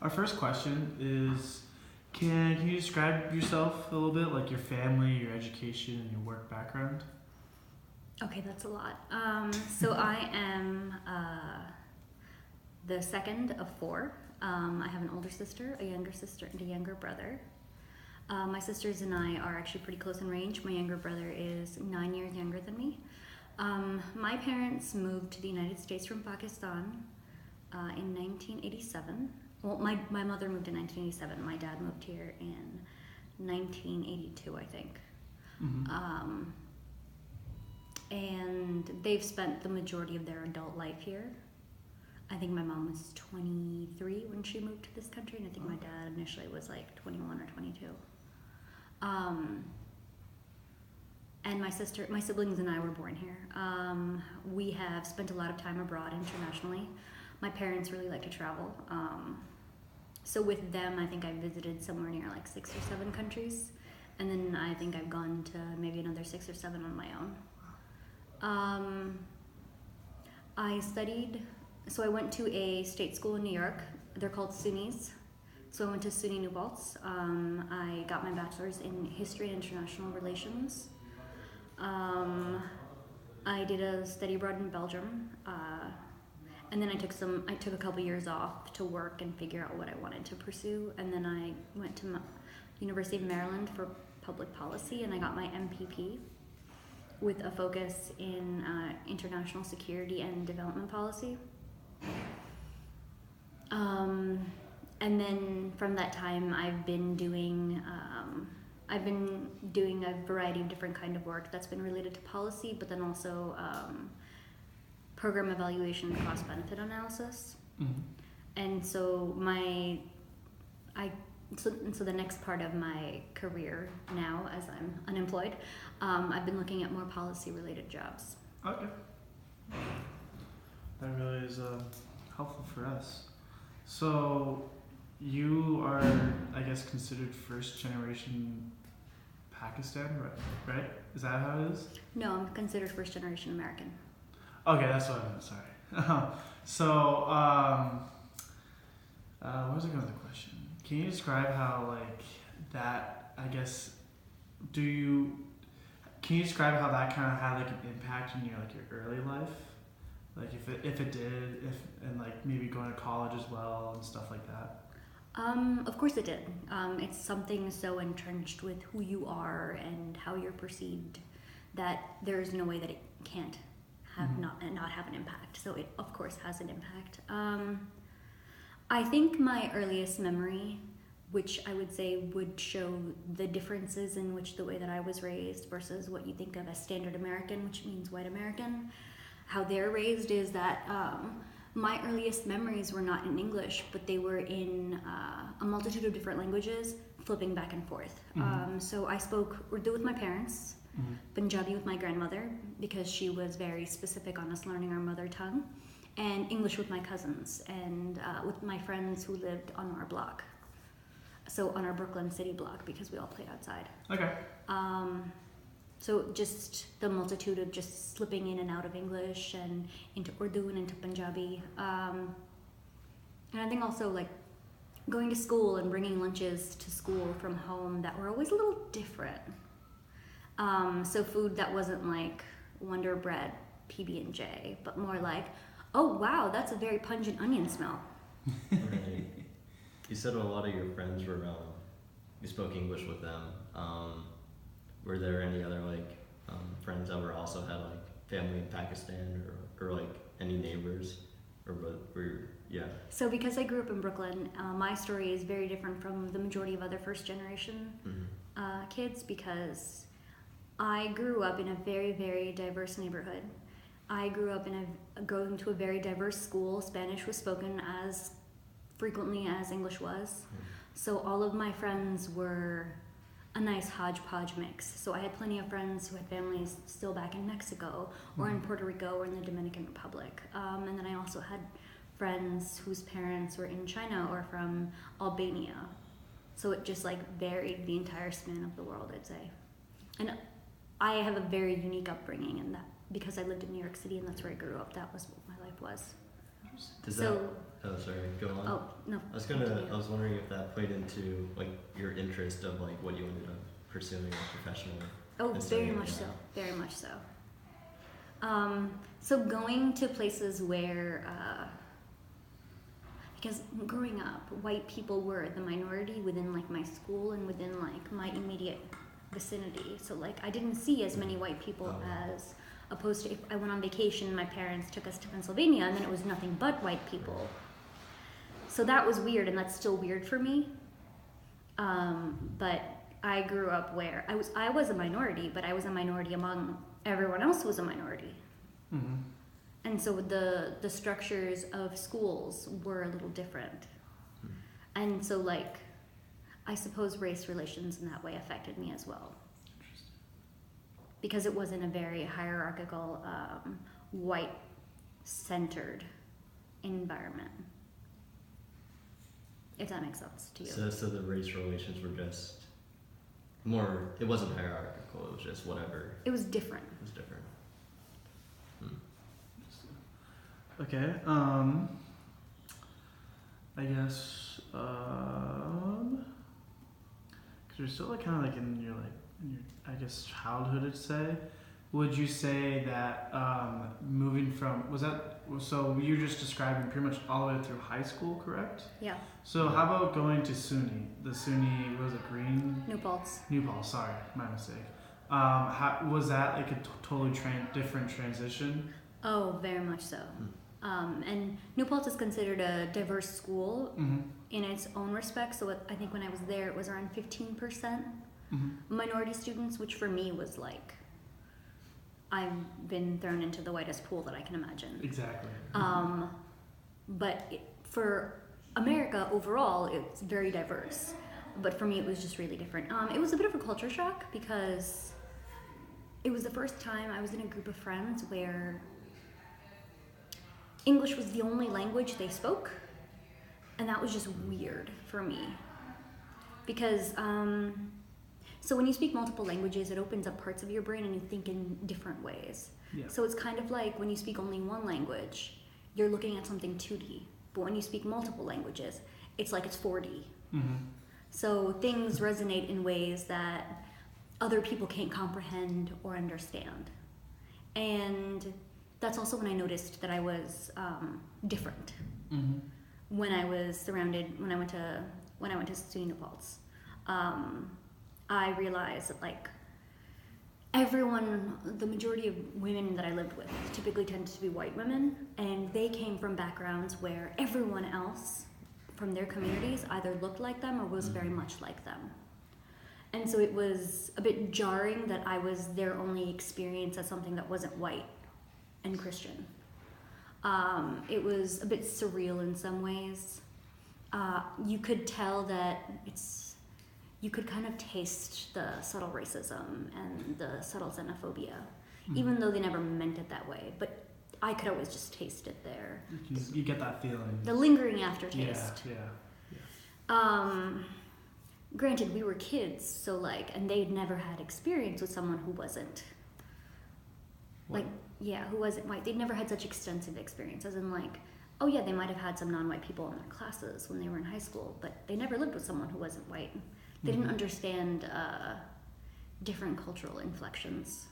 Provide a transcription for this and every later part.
Our first question is, can you describe yourself a little bit, like your family, your education, and your work background? Okay, that's a lot. So I am the second of four. I have an older sister, a younger sister, and a younger brother. My sisters and I are actually pretty close in range. My younger brother is 9 years younger than me. My parents moved to the United States from Pakistan in 1987. Well, my mother moved in 1987. My dad moved here in 1982, I think. Mm-hmm. And they've spent the majority of their adult life here. I think my mom was 23 when she moved to this country, and I think my dad initially was like 21 or 22. And my siblings and I were born here. We have spent a lot of time abroad internationally. My parents really like to travel. So with them, I think I visited somewhere near like 6 or 7 countries. And then I think I've gone to maybe another 6 or 7 on my own. I went to a state school in New York. They're called SUNYs. So I went to SUNY New Paltz. I got my bachelor's in history and international relations. I did a study abroad in Belgium. And then I took a couple years off to work and figure out what I wanted to pursue. And then I went to University of Maryland for public policy, and I got my MPP with a focus in international security and development policy. And then from that time, I've been doing a variety of different kind of work that's been related to policy, but then also program evaluation and cost-benefit analysis. Mm-hmm. And so so the next part of my career now, as I'm unemployed, I've been looking at more policy-related jobs. Okay. That really is helpful for us. So you are, I guess, considered first generation Pakistan, right? Is that how it is? No, I'm considered first generation American. Okay, that's what I meant, sorry. So, where was I going with the question? Can you describe how, like, that, I guess, can you describe how that kind of had, like, an impact in your early life? Like, if it did, and, like, maybe going to college as well and stuff like that? Of course it did. It's something so entrenched with who you are and how you're perceived that there's no way that it can't have not have an impact. So it, of course, has an impact. I think my earliest memory, which I would say would show the differences in which the way that I was raised versus what you think of as standard American, which means white American, how they're raised, is that my earliest memories were not in English, but they were in a multitude of different languages, flipping back and forth. So I spoke Urdu with my parents, Punjabi with my grandmother, because she was very specific on us learning our mother tongue, and English with my cousins, and with my friends who lived on our block. So on our Brooklyn City block, because we all played outside. Okay. So just the multitude of just slipping in and out of English and into Urdu and into Punjabi. And I think also like going to school and bringing lunches to school from home that were always a little different. So food that wasn't like Wonder Bread, PB&J, but more like, oh wow, that's a very pungent onion smell. Right. You said a lot of your friends were, you spoke English with them. Were there any other friends that also had family in Pakistan or any neighbors or yeah? So because I grew up in Brooklyn, my story is very different from the majority of other first generation kids, because I grew up in a very, very diverse neighborhood. I grew up going to a very diverse school. Spanish was spoken as frequently as English was. So all of my friends were a nice hodgepodge mix. So I had plenty of friends who had families still back in Mexico or in Puerto Rico or in the Dominican Republic. And then I also had friends whose parents were in China or from Albania. So it just varied the entire span of the world, I'd say. And I have a very unique upbringing in that, because I lived in New York City and that's where I grew up. That was what my life was. Oh, sorry, go on. Oh, no. was wondering if that played into like your interest of like what you ended up pursuing as professionally. Oh, very much so. Very much so. So going to places where, because growing up, white people were the minority within like my school and within like my immediate vicinity. So like I didn't see as many white people as opposed to if I went on vacation, my parents took us to Pennsylvania and then it was nothing but white people. So that was weird, and that's still weird for me. But I grew up where I was a minority, but I was a minority among everyone else who was a minority. Mm-hmm. And so the structures of schools were a little different. And so like, I suppose race relations in that way affected me as well. Because it wasn't a very hierarchical, white-centered environment. If that makes sense to you. So the race relations were just more, it wasn't hierarchical, it was just whatever. It was different. It was different. Okay, I guess, because you're still like kind of like in your I guess childhood, I'd say. Would you say that moving from, so you were just describing pretty much all the way through high school, correct? Yeah. So how about going to SUNY? The SUNY, was it Green? New Paltz. New Paltz, sorry, my mistake. Was that like a totally different transition? Oh, very much so. And New Paltz is considered a diverse school in its own respect. So I think when I was there, it was around 15% minority students, which for me was like, I've been thrown into the whitest pool that I can imagine. Exactly. But for America overall, it's very diverse. But for me, it was just really different. It was a bit of a culture shock because it was the first time I was in a group of friends where English was the only language they spoke. And that was just weird for me. Because, so when you speak multiple languages, it opens up parts of your brain and you think in different ways. Yeah. So it's kind of like when you speak only one language, you're looking at something 2D. But when you speak multiple languages, it's like it's 4D. So things resonate in ways that other people can't comprehend or understand. And that's also when I noticed that I was different. When I was surrounded, when I went to SUNY New Paltz. I realized that like the majority of women that I lived with typically tended to be white women, and they came from backgrounds where everyone else from their communities either looked like them or was very much like them. And so it was a bit jarring that I was their only experience as something that wasn't white and Christian. It was a bit surreal in some ways. You could tell that you could kind of taste the subtle racism and the subtle xenophobia, even though they never meant it that way. But I could always just taste it there. You get that feeling. The lingering aftertaste. Yeah. Granted, we were kids, so like, and they'd never had experience with someone who wasn't, who wasn't white. They'd never had such extensive experience, as in like, oh yeah, they might have had some non-white people in their classes when they were in high school, but they never lived with someone who wasn't white. They didn't understand different cultural inflections.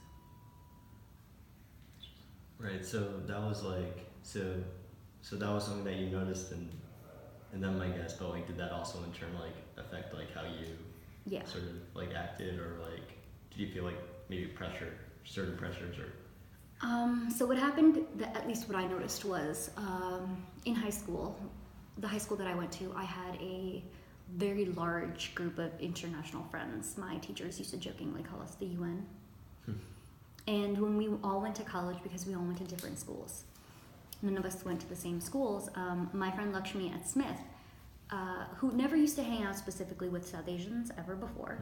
Right. So that was like so that was something that you noticed in them, I guess. But like, did that also in turn like affect like how you sort of like acted, or like did you feel like maybe certain pressures, or? So what happened, at least what I noticed was in high school, the high school that I went to, I had a very large group of international friends. My teachers used to jokingly call us the UN. And when we all went to college, because we all went to different schools, none of us went to the same schools, my friend Lakshmi at Smith, who never used to hang out specifically with South Asians ever before.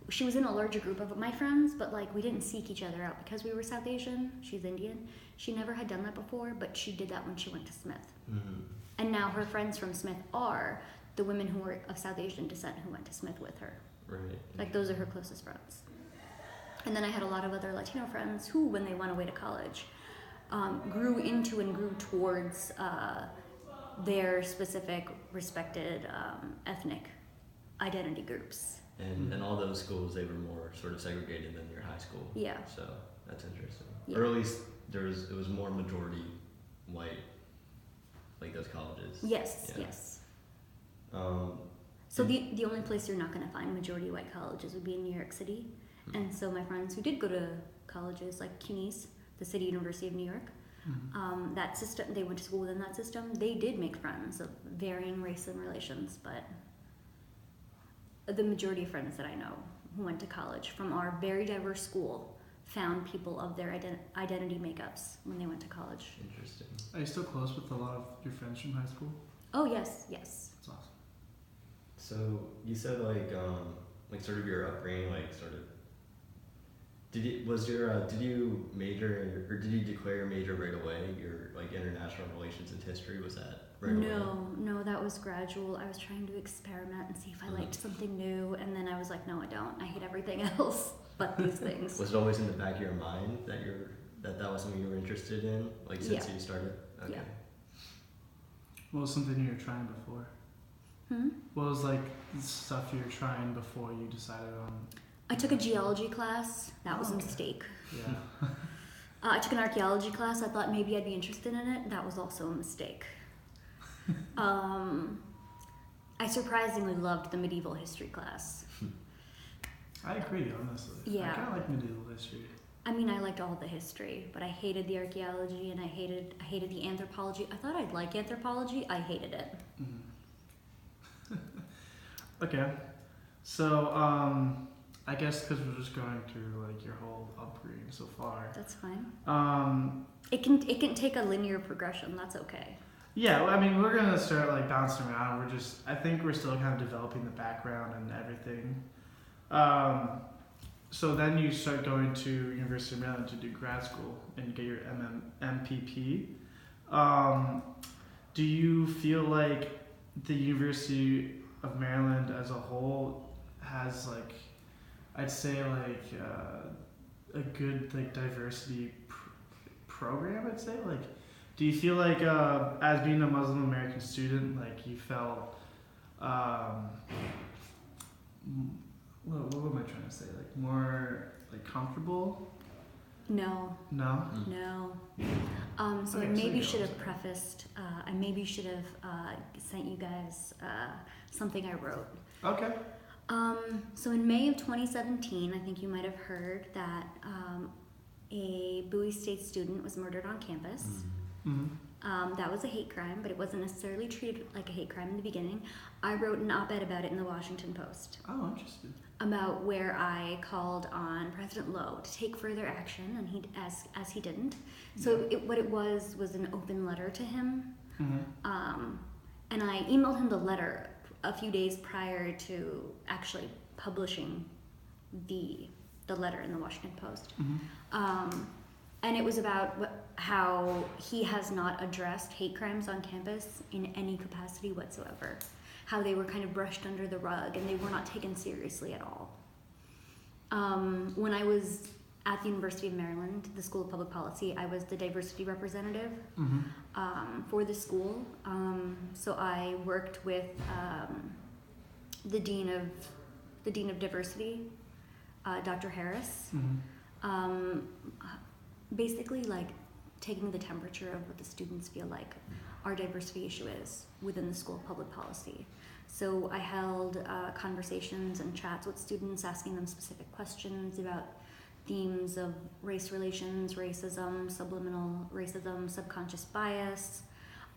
She was in a larger group of my friends, but like we didn't seek each other out because we were South Asian. She's Indian. She never had done that before, but she did that when she went to Smith. And now her friends from Smith are the women who were of South Asian descent who went to Smith with her. Right. Like those are her closest friends. And then I had a lot of other Latino friends who, when they went away to college, grew into and grew towards their specific respected ethnic identity groups. And all those schools, they were more sort of segregated than your high school. Yeah. So that's interesting. Yeah. Or at least it was more majority white, like those colleges. Yes, Yeah. yes. So the only place you're not going to find majority white colleges would be in New York City. And so my friends who did go to colleges like CUNY's, the City University of New York, that system, they went to school within that system, they did make friends of varying race and relations, but the majority of friends that I know who went to college from our very diverse school found people of their identity makeups when they went to college. interesting. Are you still close with a lot of your friends from high school? Oh, yes, yes. That's awesome. So you said like sort of your upbringing, like sort of. Did you major or did you declare your major right away? Your like international relations and history, was that right away? No, that was gradual. I was trying to experiment and see if I liked something new, and then I was like, no, I don't. I hate everything else but these things. Was it always in the back of your mind that that was something you were interested in, like since you started? Okay. Yeah. What was something you were trying before? What was like stuff you were trying before you decided on? I took a geology class. That was a mistake. Yeah. I took an archaeology class. I thought maybe I'd be interested in it. That was also a mistake. I surprisingly loved the medieval history class. I agree, honestly. Yeah. I kind of like medieval history. I mean, I liked all the history, but I hated the archaeology and I hated the anthropology. I thought I'd like anthropology. I hated it. Okay. So, I guess because we're just going through like your whole upbringing so far. That's fine. It It can take a linear progression. That's okay. Yeah, well, I mean, we're gonna start like bouncing around. I think we're still kind of developing the background and everything. So then you start going to University of Maryland to do grad school and you get your MPP. Do you feel like the University of Maryland as a whole has like, I'd say like a good like diversity program? I'd say like, do you feel like as being a Muslim American student, like you felt what am I trying to say? Like more like comfortable? No. No. No. So Okay, I maybe so should you have go. prefaced. I maybe should have sent you guys something I wrote. Okay. So in May of 2017, I think you might have heard that a Bowie State student was murdered on campus. Mm-hmm. That was a hate crime, but it wasn't necessarily treated like a hate crime in the beginning. I wrote an op-ed about it in the Washington Post. Oh, interesting. About where I called on President Lowe to take further action, and he as he didn't. So what it was an open letter to him, and I emailed him the letter a few days prior to actually publishing the letter in the Washington Post. And it was about how he has not addressed hate crimes on campus in any capacity whatsoever. How they were kind of brushed under the rug and they were not taken seriously at all. When I was at the University of Maryland, the School of Public Policy, I was the diversity representative for the school. So I worked with the dean of diversity, Dr. Harris. Basically, like taking the temperature of what the students feel like our diversity issue is within the School of Public Policy. So I held conversations and chats with students, asking them specific questions about themes of race relations, racism, subliminal racism, subconscious bias,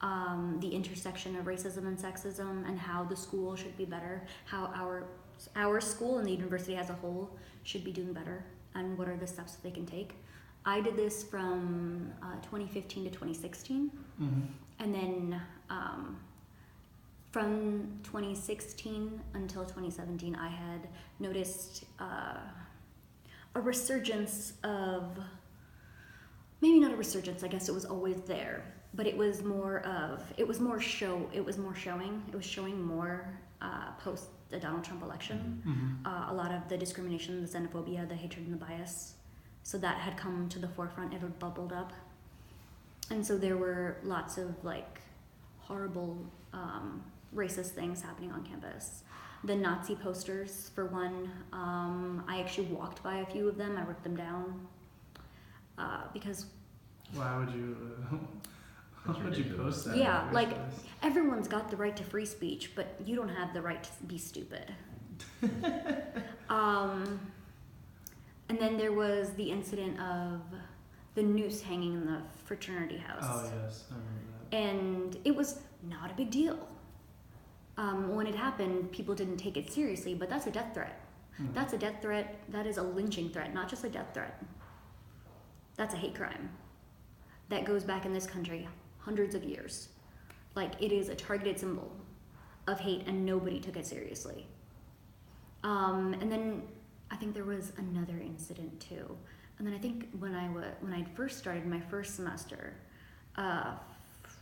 the intersection of racism and sexism, and how the school should be better, how our school and the university as a whole should be doing better, and what are the steps that they can take. I did this from 2015 to 2016, and then from 2016 until 2017, I had noticed a resurgence of, maybe not a resurgence, I guess it was always there, but it was showing more post the Donald Trump election. A lot of the discrimination, the xenophobia, the hatred and the bias. So that had come to the forefront, it had bubbled up. And so there were lots of like horrible racist things happening on campus. The Nazi posters, for one. I actually walked by a few of them. I ripped them down because. Why would you? Why would you post that? Yeah, like everyone's got the right to free speech, but you don't have the right to be stupid. And then there was the incident of the noose hanging in the fraternity house. Oh yes, I remember that. And it was not a big deal. When it happened, people didn't take it seriously, but that's a death threat. Mm. That's a death threat. That is a lynching threat, not just a death threat. That's a hate crime. That goes back in this country hundreds of years. Like, it is a targeted symbol of hate, and nobody took it seriously. And then I think there was another incident too. And then I think when I first started my first semester, a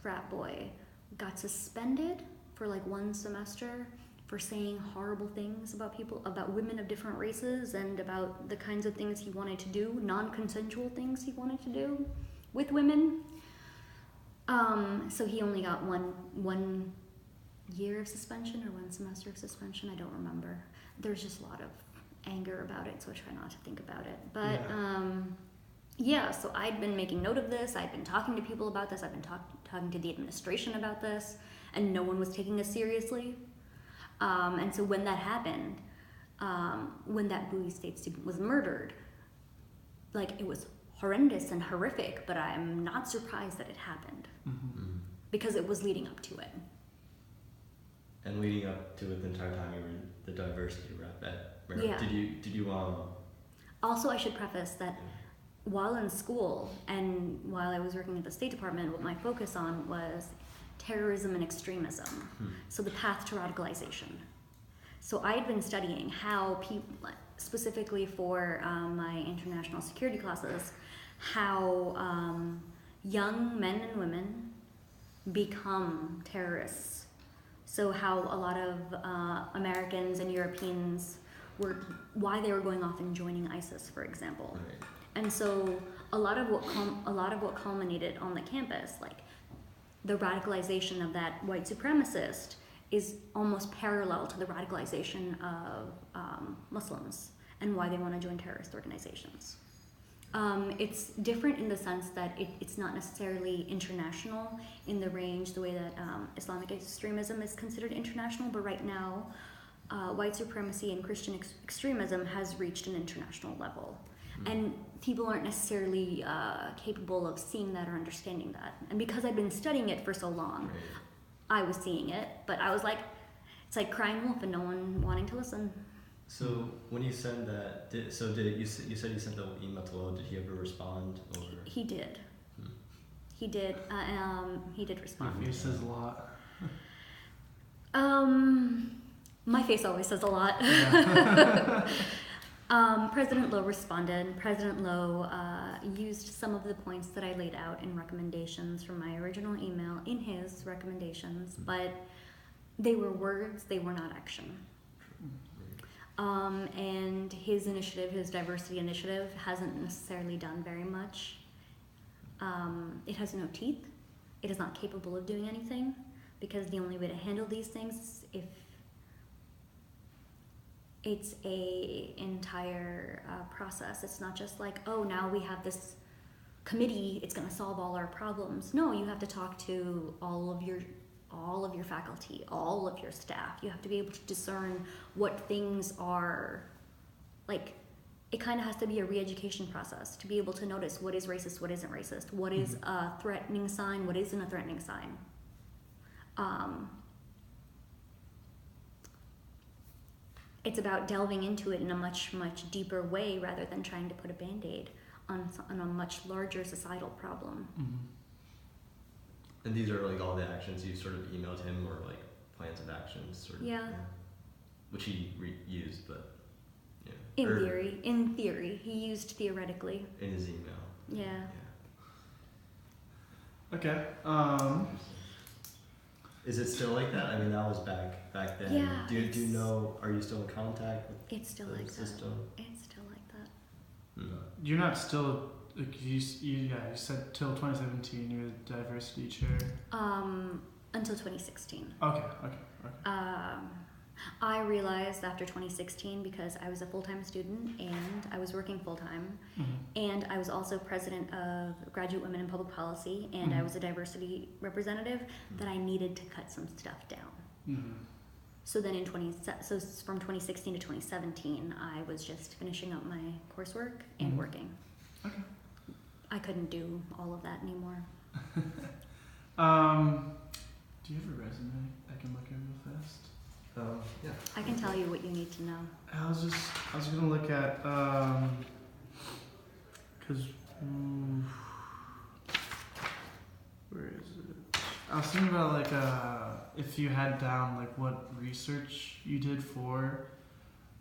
frat boy got suspended for like one semester for saying horrible things about women of different races, and about the kinds of things he wanted to do, non-consensual things he wanted to do with women. So he only got one year of suspension or one semester of suspension. I don't remember. There's just a lot of anger about it, so I try not to think about it. But so I'd been making note of this. I'd been talking to people about this. I've been talking to the administration about this, and no one was taking us seriously. And so when that happened, when that Bowie State student was murdered, like, it was horrendous and horrific, but I'm not surprised that it happened. Mm-hmm. Because it was leading up to it. And leading up to it the entire time you were in the diversity rep at Mariam. Yeah. Did you Also, I should preface that while in school and while I was working at the State Department, what my focus on was terrorism and extremism. So the path to radicalization. So I had been studying how people, specifically for my international security classes, how young men and women become terrorists. So how a lot of Americans and Europeans why they were going off and joining ISIS, for example. Right. And so a lot of what culminated on the campus, like the radicalization of that white supremacist, is almost parallel to the radicalization of Muslims and why they want to join terrorist organizations. It's different in the sense that it's not necessarily international in the range, the way that Islamic extremism is considered international, but right now, white supremacy and Christian extremism has reached an international level. And people aren't necessarily capable of seeing that or understanding that. And because I've been studying it for so long, I was seeing it, but I was like, it's like crying wolf and no one wanting to listen. So when you send that, you said you sent the email to Lo. Did he ever respond? Or? He did. He did. He did respond. Your face says a lot. My face always says a lot. Yeah. President Lowe responded. President Lowe used some of the points that I laid out in recommendations from my original email in his recommendations, but they were words, they were not action. And his initiative, his diversity initiative, hasn't necessarily done very much. It has no teeth. It is not capable of doing anything, because the only way to handle these things is if it's a entire process. It's not just like, oh, now we have this committee, it's going to solve all our problems. No, you have to talk to all of your faculty, all of your staff. You have to be able to discern what things are, like, it kind of has to be a re-education process to be able to notice what is racist, what isn't racist, what is a threatening sign, what isn't a threatening sign. It's about delving into it in a much, much deeper way rather than trying to put a Band-Aid on a much larger societal problem. And these are like all the actions you sort of emailed him, or like plans of actions, sort of. Yeah. Which he used, but In theory, he used theoretically. in his email. Yeah. Okay. Is it still like that? I mean, that was back then. Yeah, Do you know? Are you still in contact with It's still the like system? that. It's still like that. You're not still, like, you said till 2017 you were the diversity chair. Until 2016. Okay. I realized after 2016, because I was a full-time student and I was working full-time, and I was also president of Graduate Women in Public Policy, and I was a diversity representative, that I needed to cut some stuff down. So then so from 2016 to 2017, I was just finishing up my coursework and working. Okay. I couldn't do all of that anymore. Do you have a resume I can look at real fast? Yeah. I can tell you what you need to know. I was gonna look at cause where is it? I was thinking about like if you had down like what research you did for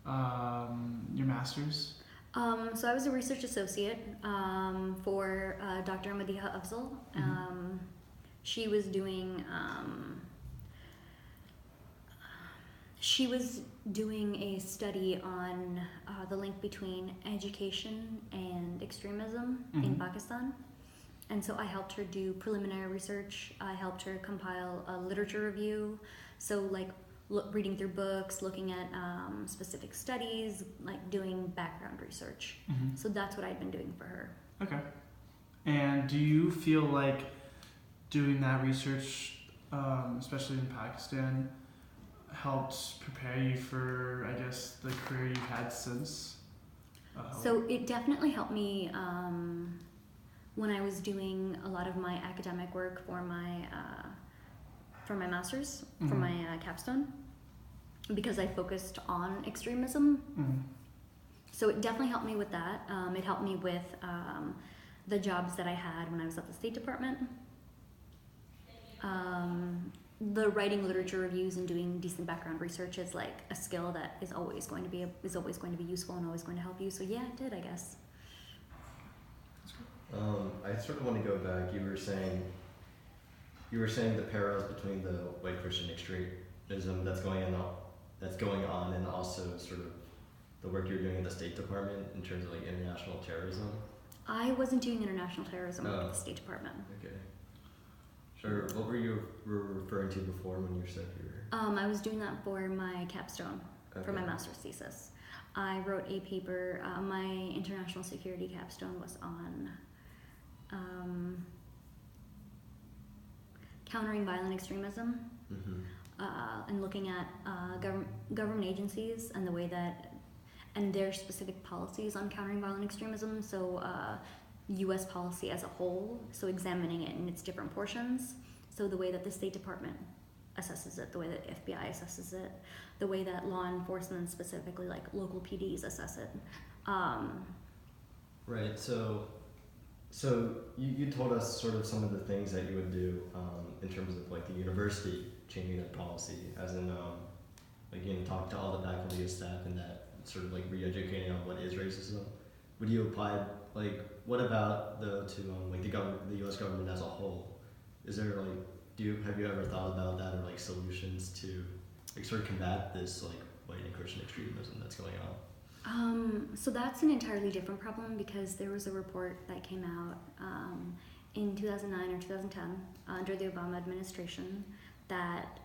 your master's. So I was a research associate for Dr. Madiha Afzal. She was doing a study on the link between education and extremism in Pakistan. And so I helped her do preliminary research. I helped her compile a literature review. So like reading through books, looking at specific studies, like doing background research. So that's what I'd been doing for her. Okay. And do you feel like doing that research, especially in Pakistan, helped prepare you for, I guess, the career you've had since? So it definitely helped me when I was doing a lot of my academic work for my master's, for my capstone, because I focused on extremism. So it definitely helped me with that. It helped me with the jobs that I had when I was at the State Department. The writing literature reviews and doing decent background research is like a skill that is always going to be useful and always going to help you. So yeah, it did, I guess. I sort of want to go back. You were saying the parallels between the white Christian extremism that's going on, and also sort of the work you're doing in the State Department in terms of like international terrorism. I wasn't doing international terrorism with the State Department. Okay. Sure. What were you referring to before when you said you were? I was doing that for my capstone, for my master's thesis. I wrote a paper. My international security capstone was on countering violent extremism, and looking at government agencies and the way that, and their specific policies on countering violent extremism. So U.S. policy as a whole, so examining it in its different portions. So the way that the State Department assesses it, the way that FBI assesses it, the way that law enforcement, specifically like local PDs, assess it. Right. So you told us sort of some of the things that you would do in terms of like the university changing their policy, as in like talk to all the faculty and staff and that sort of like re-educating on what is racism. Would you apply like what about like the U.S. government as a whole? Is there like have you ever thought about that, or like solutions to like sort of combat this like white and Christian extremism that's going on? So that's an entirely different problem, because there was a report that came out in 2009 or 2010 under the Obama administration that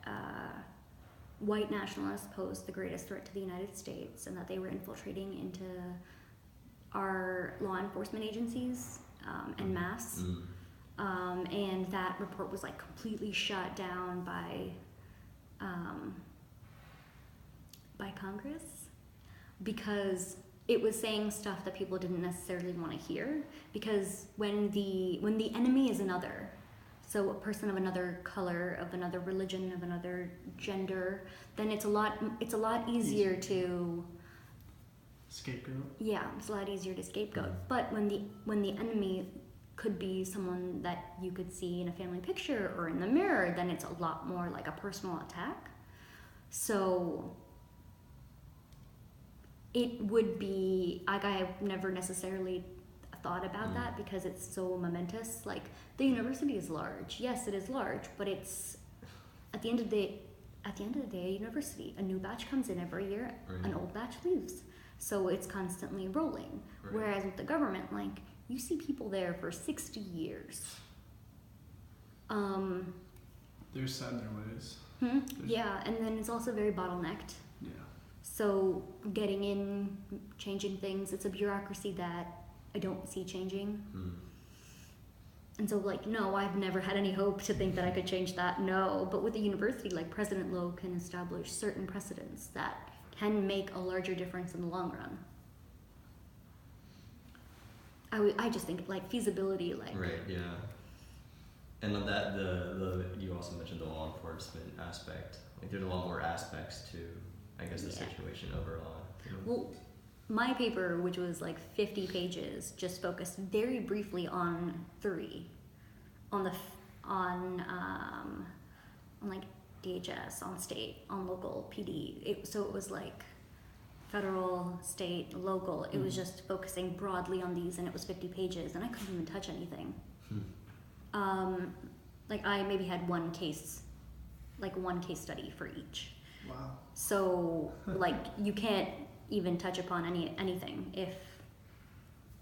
white nationalists posed the greatest threat to the United States, and that they were infiltrating into our law enforcement agencies en masse. And that report was like completely shut down by Congress, because it was saying stuff that people didn't necessarily want to hear. Because when the enemy is another, so a person of another color, of another religion, of another gender, then it's a lot easier to scapegoat. Yeah, it's a lot easier to scapegoat. But when the enemy could be someone that you could see in a family picture or in the mirror, then it's a lot more like a personal attack. So it would be like, I've never necessarily thought about that, because it's so momentous. Like, the university is large. Yes, it is large, but it's at the end of the day, a university. A new batch comes in every year, an old batch leaves. So it's constantly rolling. Whereas with the government, like, you see people there for 60 years. they're set in their ways. Yeah, and then it's also very bottlenecked. Yeah. So getting in, changing things, it's a bureaucracy that I don't see changing. And so like, no, I've never had any hope to think that I could change that, no. But with the university, like President Lowe can establish certain precedents that can make a larger difference in the long run. I just think like feasibility, like. Right, yeah. And on that, you also mentioned the law enforcement aspect. Like there's a lot more aspects to, I guess, the situation overall. You know? Well, my paper, which was like 50 pages, just focused very briefly on three, on like DHS, on state, on local PD. So it was like federal, state, local. It was just focusing broadly on these, and it was 50 pages, and I couldn't even touch anything. Like I maybe had one case study for each. Wow. So like you can't even touch upon anything if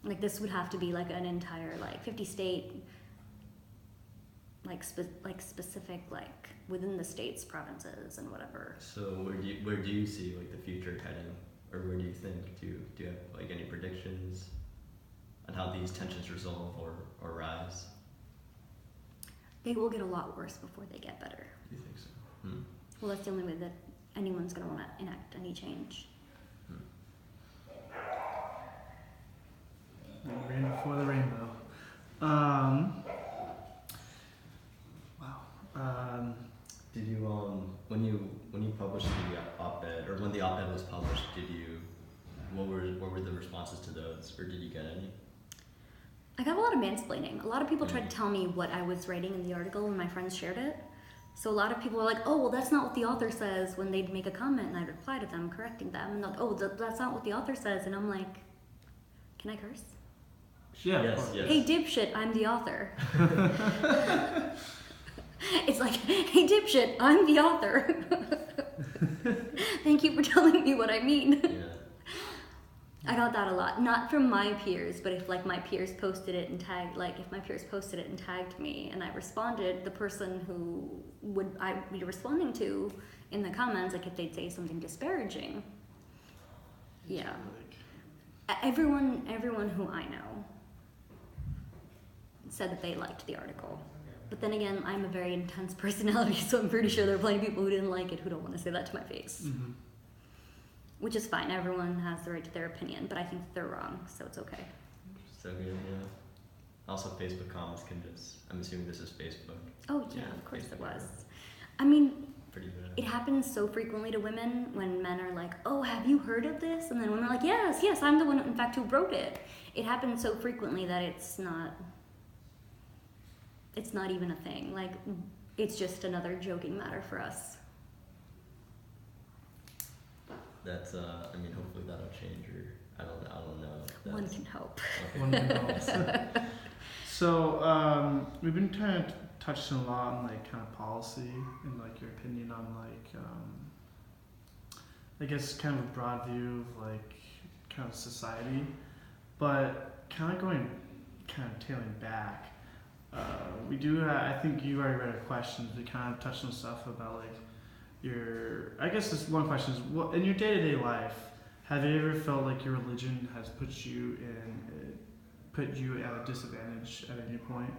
like this would have to be like an entire like 50 state like specific like within the states, provinces, and whatever. So where do you see like the future heading, or where do you think do you have like any predictions on how these tensions resolve or rise? They will get a lot worse before they get better. You think so? Well, that's the only way that anyone's going to want to enact any change. Rain before the rainbow. Wow. Did you when you published the op-ed, or when the op-ed was published, what were the responses to those, or did you get any? I got a lot of mansplaining. A lot of people tried to tell me what I was writing in the article when my friends shared it. So a lot of people were like, oh, well, that's not what the author says, when they'd make a comment, and I'd reply to them, correcting them. And they're like, oh, that's not what the author says. And I'm like, can I curse? Yeah. Yes. Hey, dipshit, I'm the author. It's like, hey, dipshit, I'm the author. Thank you for telling me what I mean. Yeah. I got that a lot, not from my peers, but if like my peers posted it and tagged, like if my peers posted it and tagged me and I responded, the person who would I be responding to in the comments, like if they'd say something disparaging, yeah, everyone who I know said that they liked the article. But then again, I'm a very intense personality, so I'm pretty sure there are plenty of people who didn't like it who don't want to say that to my face. Which is fine, everyone has the right to their opinion, but I think they're wrong, so it's okay. So good, yeah. Also, Facebook comments can just, I'm assuming this is Facebook. Oh yeah, Yeah, of course it Facebook. was. I mean, Pretty bad. it happens so frequently to women when men are like, oh, have you heard of this? And then women are like, yes, I'm the one, in fact, who wrote it. It happens so frequently that it's not even a thing. Like, it's just another joking matter for us. That's, I mean, hopefully that'll change, or I don't know. One can hope. Okay. One can hope. So, we've been kind of touching a lot on like kind of policy and like your opinion on like, I guess kind of a broad view of like kind of society, but kind of tailing back. We do, I think you already read our questions. We kind of touched on stuff about like I guess this one question is, what in your day-to-day life, have you ever felt like your religion has put you at a disadvantage at any point?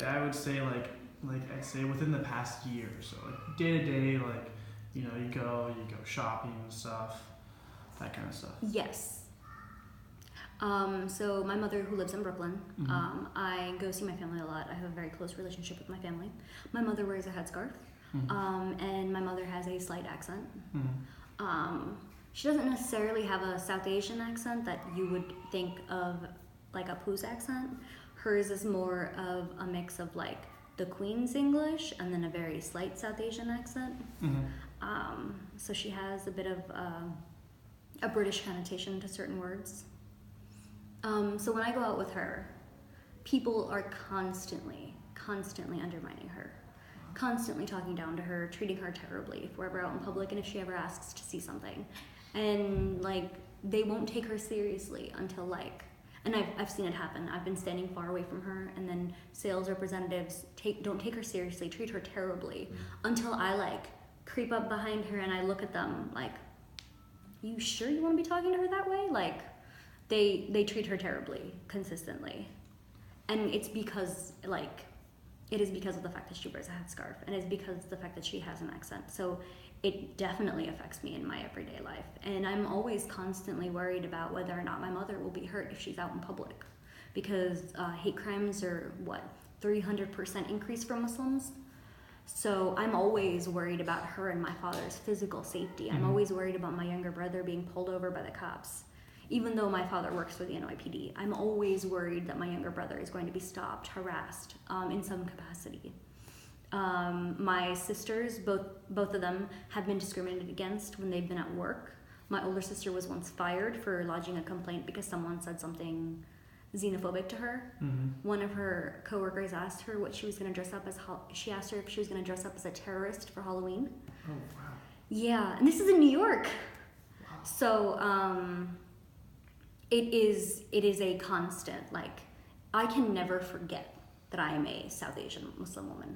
I would say like I'd say within the past year or so, like day-to-day, like, you know, you go shopping and stuff, that kind of stuff. Yes. So my mother, who lives in Brooklyn, I go see my family a lot. I have a very close relationship with my family. My mother wears a headscarf, and my mother has a slight accent. She doesn't necessarily have a South Asian accent that you would think of like a Pooh's accent. Hers is more of a mix of like the Queen's English and then a very slight South Asian accent. So she has a bit of a British connotation to certain words. So when I go out with her, people are constantly undermining her, constantly talking down to her, treating her terribly if we're ever out in public and if she ever asks to see something. And like, they won't take her seriously until like, And I've seen it happen. I've been standing far away from her, and then sales representatives don't take her seriously, treat her terribly, until I like creep up behind her and I look at them like, you sure you want to be talking to her that way? Like, they treat her terribly consistently, and it's because like it is because of the fact that she wears a headscarf, and it's because of the fact that she has an accent. So it definitely affects me in my everyday life, and I'm always constantly worried about whether or not my mother will be hurt if she's out in public, because hate crimes are 300% increase for Muslims. So I'm always worried about her and my father's physical safety. I'm always worried about my younger brother being pulled over by the cops. Even though my father works for the NYPD, I'm always worried that my younger brother is going to be stopped, harassed in some capacity. My sisters, both of them, have been discriminated against when they've been at work. My older sister was once fired for lodging a complaint because someone said something xenophobic to her. One of her coworkers asked her what she was going to dress up as. She asked her if she was going to dress up as a terrorist for Halloween. Oh wow. Yeah, and this is in New York. Wow. So it is a constant. Like, I can never forget that I am a South Asian Muslim woman.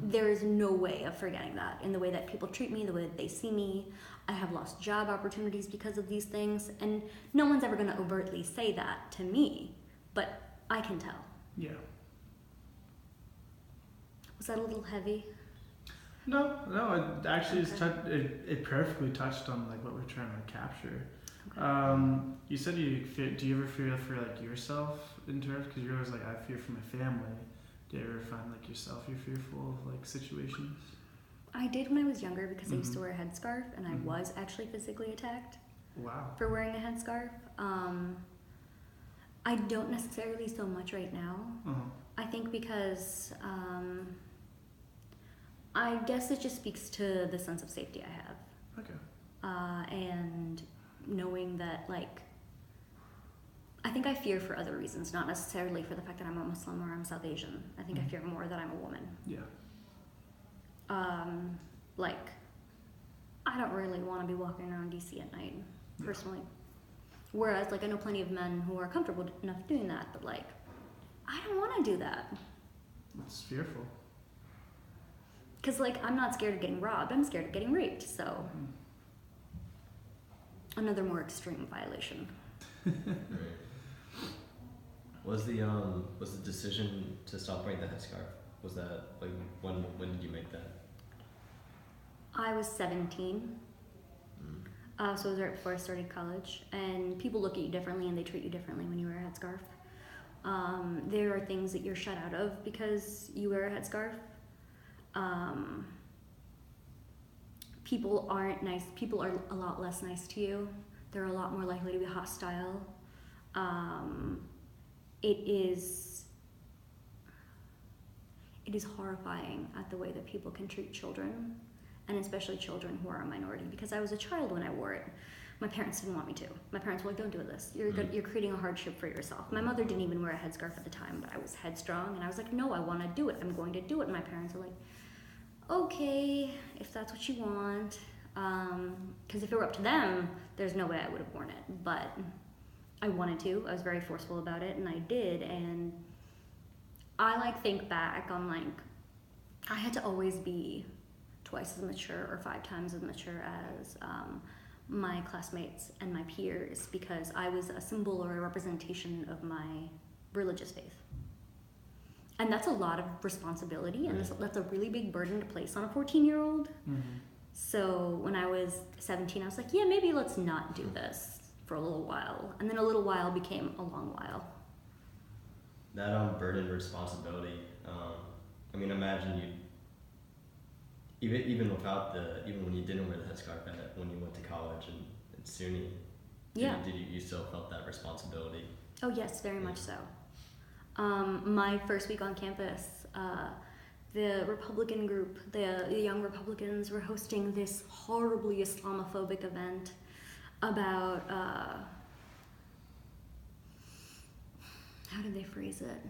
There is no way of forgetting that, in the way that people treat me, the way that they see me. I have lost job opportunities because of these things, and no one's ever going to overtly say that to me, but I can tell. Yeah. Was that a little heavy? No, it actually it perfectly touched on like what we're trying to capture. Okay. You said do you ever fear for like yourself in terms, because you're always like, I fear for my family. Do you ever find like yourself you're fearful of like situations? I did when I was younger, because I used to wear a headscarf, and I was actually physically attacked. Wow. For wearing a headscarf. I don't necessarily so much right now. I think because I guess it just speaks to the sense of safety I have. Okay. And knowing that, like, I think I fear for other reasons, not necessarily for the fact that I'm a Muslim or I'm South Asian. I think I fear more that I'm a woman. Yeah. Like, I don't really want to be walking around DC at night, personally. Whereas, like, I know plenty of men who are comfortable enough doing that, but, like, I don't want to do that. It's fearful. Because, like, I'm not scared of getting robbed, I'm scared of getting raped, so. Another more extreme violation. Was the decision to stop wearing the headscarf, was that, like, when did you make that? I was 17. So it was right before I started college, and people look at you differently and they treat you differently when you wear a headscarf. There are things that you're shut out of because you wear a headscarf. People aren't nice. People are a lot less nice to you. They're a lot more likely to be hostile. It is horrifying at the way that people can treat children, and especially children who are a minority, because I was a child when I wore it. My parents didn't want me to. My parents were like, don't do this. You're creating a hardship for yourself. My mother didn't even wear a headscarf at the time, but I was headstrong, and I was like, no, I want to do it. I'm going to do it. And my parents were like, okay, if that's what you want. Because if it were up to them, there's no way I would have worn it. But I wanted to. I was very forceful about it, and I did. And I, like, think back on, like, I had to always be twice as mature or 5 times as mature as my classmates and my peers, because I was a symbol or a representation of my religious faith. And that's a lot of responsibility, and that's a really big burden to place on a 14-year-old. So when I was 17, I was like, yeah, maybe let's not do this for a little while. And then a little while became a long while. That burden and responsibility, I mean, imagine even when you didn't wear the headscarf when you went to college and at SUNY, you still felt that responsibility? Oh yes, very much so. My first week on campus, the Republican group, the Young Republicans, were hosting this horribly Islamophobic event about, how did they phrase it?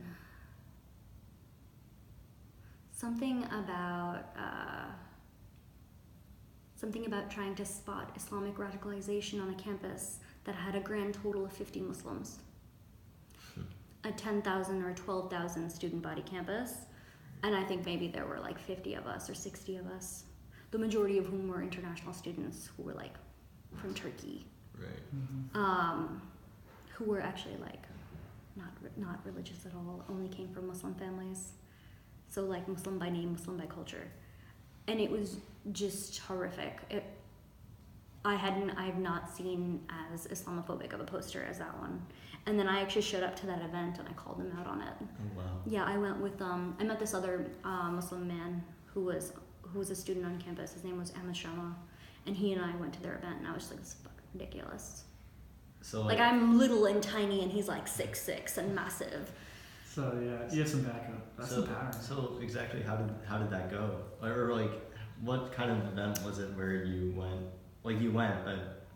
Something about trying to spot Islamic radicalization on a campus that had a grand total of 50 Muslims. a 10,000 or 12,000 student body campus, and I think maybe there were like 50 of us or 60 of us, the majority of whom were international students who were like from Turkey, Right. who were actually like not religious at all, only came from Muslim families, so like Muslim by name, Muslim by culture, and it was just horrific. I've not seen as Islamophobic of a poster as that one. And then I actually showed up to that event and I called them out on it. Oh wow. Yeah, I went with I met this other Muslim man who was a student on campus. His name was Ahmed Shama, and he and I went to their event, and I was just like, this is fucking ridiculous. So Like I'm little and tiny, and he's like 6'6" and massive. So yeah, you have some backup. That's empowering. So exactly how did that go? Or like what kind of event was it where you went? Like you went, but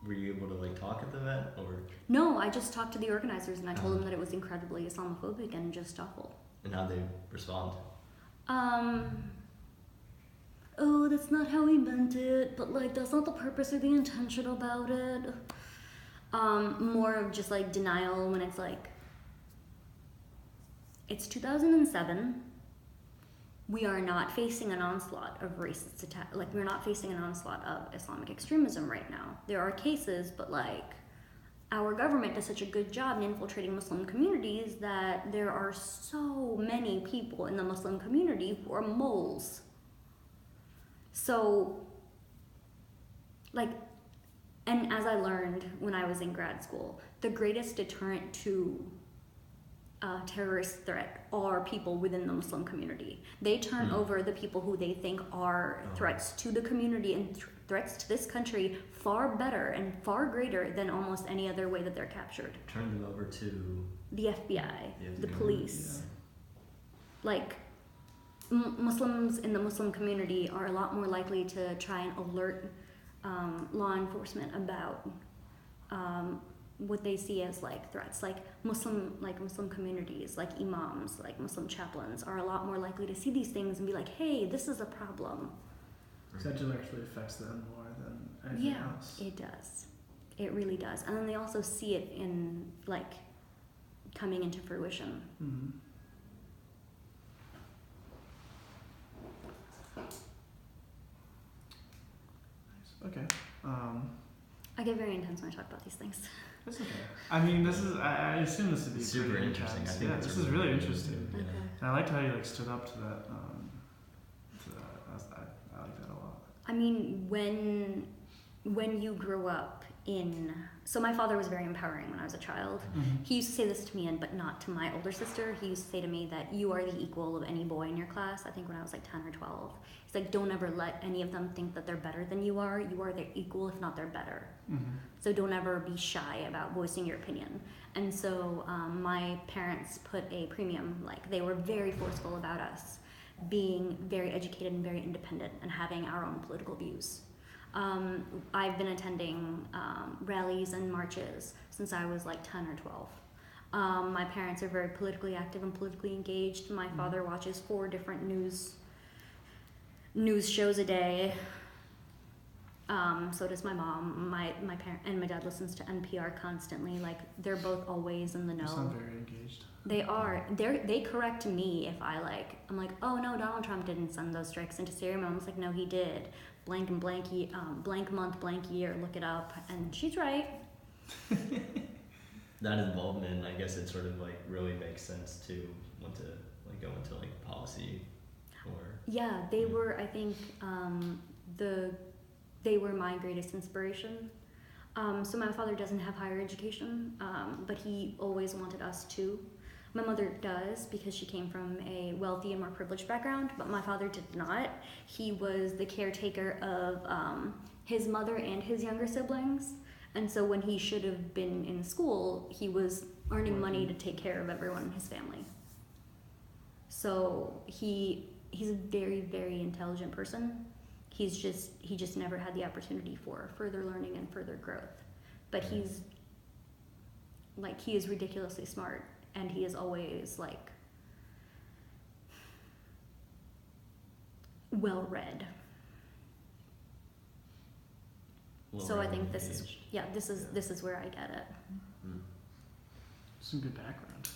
were you able to like talk at the event or? No, I just talked to the organizers, and I told them that it was incredibly Islamophobic and just awful. And how'd they respond? Oh, that's not how we meant it, but like that's not the purpose or the intention about it. More of just like denial when it's like, it's 2007. We are not facing an onslaught of racist attack. Like we're not facing an onslaught of Islamic extremism right now. There are cases, but like our government does such a good job in infiltrating Muslim communities that there are so many people in the Muslim community who are moles. So, like, and as I learned when I was in grad school, the greatest deterrent to a terrorist threat are people within the Muslim community. They turn over the people who they think are threats to the community and threats to this country far better and far greater than almost any other way that they're captured. Turn them over to The FBI, the police. Yeah. Like, Muslims in the Muslim community are a lot more likely to try and alert law enforcement about what they see as like threats. Like Muslim communities, like imams, like Muslim chaplains are a lot more likely to see these things and be like, hey, this is a problem. So that directly affects them more than anything else. It does. It really does. And then they also see it in like coming into fruition. Mm-hmm. Okay. I get very intense when I talk about these things. That's okay. I mean, this is. I assume this would be super pretty interesting. intense. I think yeah, it's this is really interesting. Yeah. Okay. And I liked how you like stood up to that. I like that a lot. I mean, when you grow up in, so my father was very empowering when I was a child. Mm-hmm. He used to say this to me, but not to my older sister. He used to say to me that you are the equal of any boy in your class. I think when I was like 10 or 12. He's like, don't ever let any of them think that they're better than you are. You are their equal, if not they're better. Mm-hmm. So don't ever be shy about voicing your opinion. And so my parents put a premium, like they were very forceful about us being very educated and very independent and having our own political views. I've been attending rallies and marches since I was like 10 or 12. My parents are very politically active and politically engaged. My father watches 4 different news shows a day. So does my mom. My parent and my dad listens to NPR constantly. Like they're both always in the know. You sound very engaged. They are. They correct me if I'm like, oh no, Donald Trump didn't send those strikes into Syria. My mom's like, no, he did. Blank and blank, blank month, blank year. Look it up, and she's right. That involvement, I guess it sort of like really makes sense to want to like go into like policy or. Yeah, they were. I think they were my greatest inspiration. So my father doesn't have higher education, but he always wanted us to. My mother does because she came from a wealthy and more privileged background, but my father did not. He was the caretaker of his mother and his younger siblings, and so when he should have been in school, he was earning money to take care of everyone in his family. So he's a very, very intelligent person. He just never had the opportunity for further learning and further growth. But he is ridiculously smart, and he is always like well read. So I think this is where I get it. Some good background.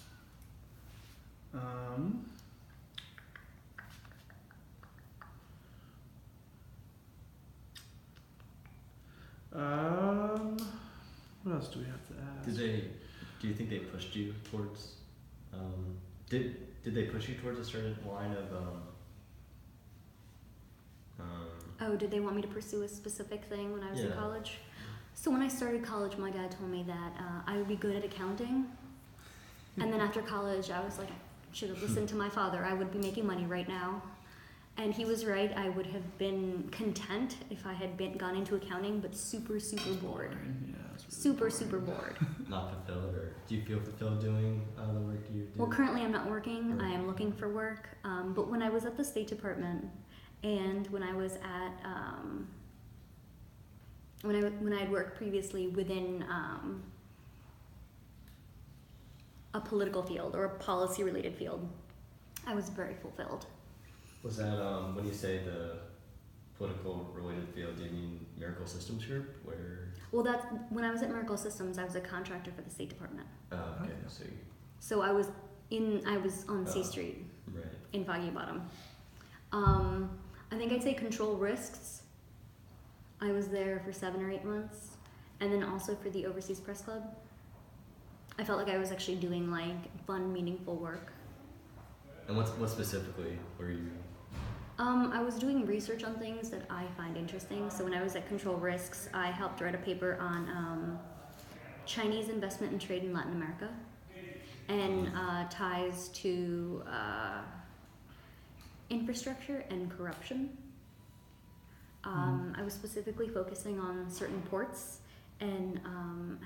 What else do we have to ask? Do you think they pushed you towards, did they push you towards a certain line of, Oh, did they want me to pursue a specific thing when I was in Yeah. college? So when I started college, my dad told me that I would be good at accounting. And then after college, I was like, should have listened to my father. I would be making money right now. And he was right. I would have been content if I had gone into accounting, but super, super bored. Yeah, it's really boring. Super bored. not fulfilled, or do you feel fulfilled doing the work you do? Well, currently I'm not working. Right. I am looking for work. But when I was at the State Department, and when I was at when I had worked previously within a political field or a policy related field, I was very fulfilled. Was that, when you say the political related field, do you mean Miracle Systems Group, where? Well, that's when I was at Miracle Systems, I was a contractor for the State Department. Oh, okay, Okay. So I was on C Oh. Street Right. in Foggy Bottom. I think I'd say control risks. I was there for 7 or 8 months, and then also for the Overseas Press Club. I felt like I was actually doing like fun, meaningful work. And what specifically were you? I was doing research on things that I find interesting. So when I was at Control Risks, I helped write a paper on Chinese investment and trade in Latin America and ties to infrastructure and corruption. I was specifically focusing on certain ports and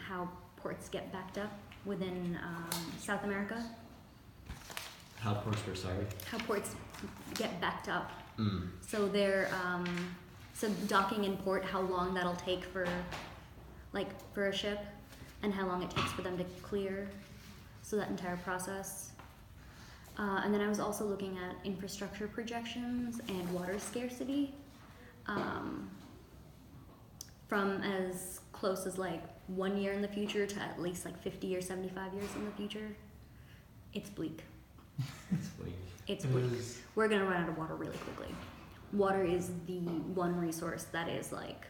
how ports get backed up within South America. How ports were, sorry? How ports get backed up. Mm. So they're so docking in port, how long that'll take for a ship, and how long it takes for them to clear. So that entire process. And then I was also looking at infrastructure projections and water scarcity, from as close as like 1 year in the future to at least like 50 or 75 years in the future. It's bleak. It's bleak. It's It bleak. is- We're gonna run out of water really quickly. Water is the one resource that is like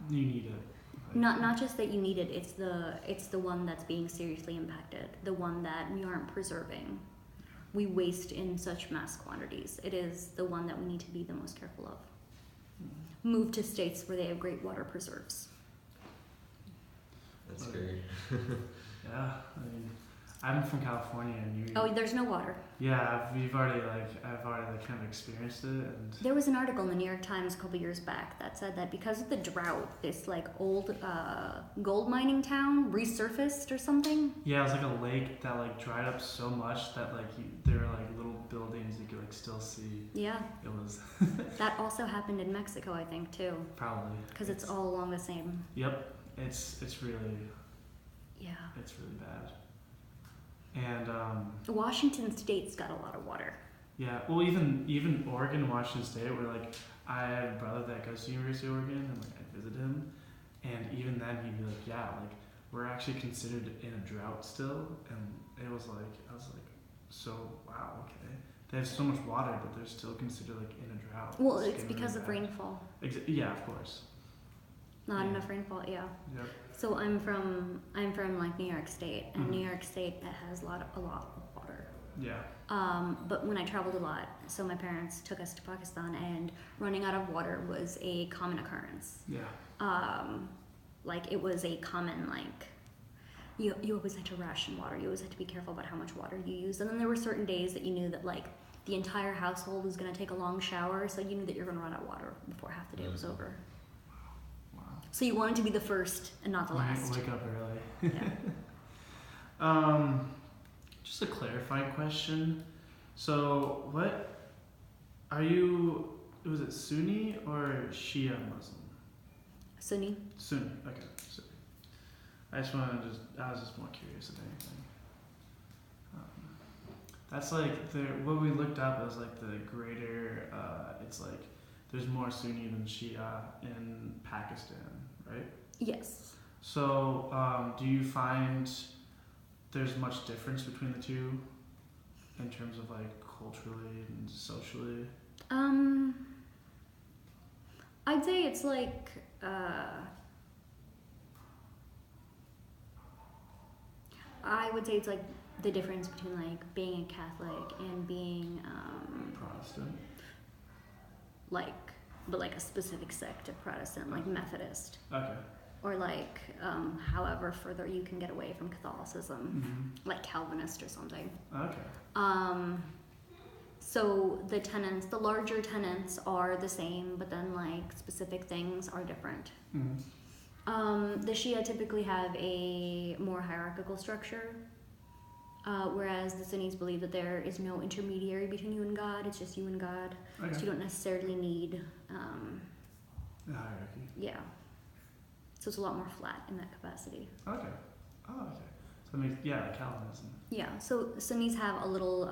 You need it. not just that you need it. It's the one that's being seriously impacted. The one that we aren't preserving. We waste in such mass quantities. It is the one that we need to be the most careful of. Move to states where they have great water preserves. That's great. Yeah, I mean, I'm from California, and you. Oh, there's no water. Yeah, I've already kind of experienced it, and There was an article in the New York Times a couple years back that said that because of the drought, this like old gold mining town resurfaced or something. yeah, it was like a lake that like dried up so much that like there were like little buildings you could like still see. Yeah, It was that also happened in Mexico, I think, too, probably because it's all along the same. Yep, it's really Yeah. bad, and Washington State's got a lot of water. yeah, well even Oregon, Washington State, where like I had a brother that goes to University of Oregon, and like I visit him, and even then he'd be like, yeah, like we're actually considered in a drought still, and it was like I was like, so wow, okay. They have so much water, but they're still considered like in a drought. Well, It's it's getting because really of bad. rainfall. Yeah, of course. Not Yeah. enough rainfall, yeah. Yep. So I'm from like New York State, and Mhm. New York State has a lot of water. Yeah. But when I traveled a lot, so my parents took us to Pakistan, and running out of water was a common occurrence. Yeah. Like it was a common like. You always had to ration water. You always had to be careful about how much water you used. And then there were certain days that you knew that like the entire household was going to take a long shower, so you knew that you're going to run out of water before half the day was over. Wow. So you wanted to be the first and not the last. Wake up early. Yeah. Just a clarifying question. So, what are you? Was it Sunni or Shia Muslim? Sunni. Sunni. Okay. Sunni. I was just more curious than anything. That's like what we looked up was like the greater. It's like there's more Sunni than Shia in Pakistan, right? Yes. So, do you find there's much difference between the two? in terms of like culturally and socially? I'd say it's like I would say it's like the difference between like being a Catholic and being Protestant. but like a specific sect of Protestant, like Methodist, Okay. or like however further you can get away from Catholicism, like Calvinist or something. Okay. So the larger tenets are the same, but then like specific things are different. The Shia typically have a more hierarchical structure, whereas the Sunnis believe that there is no intermediary between you and God, it's just you and God. Okay. So you don't necessarily need, The hierarchy. yeah. So it's a lot more flat in that capacity. Okay. Oh, okay. So that makes, like Calvinism. Yeah, so Sunnis have a little,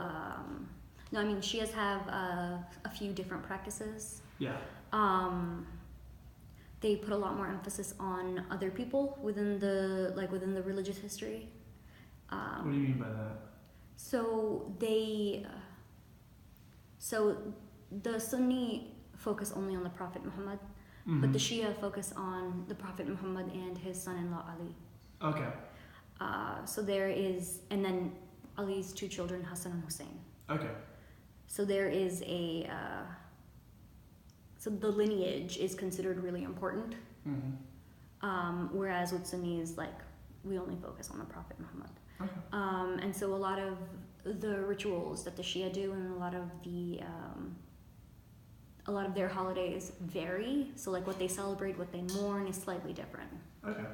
Shias have a few different practices. Yeah. They put a lot more emphasis on other people within the religious history. What do you mean by that? So the Sunni focus only on the Prophet Muhammad, but the Shia focus on the Prophet Muhammad and his son-in-law Ali. Okay. So there is, and then Ali's two children, Hassan and Hussein. Okay. So there is so the lineage is considered really important. Whereas with Sunnis, like, we only focus on the Prophet Muhammad. Okay. And so a lot of the rituals that the Shia do and a lot of their holidays vary. So like what they celebrate, what they mourn is slightly different. Okay.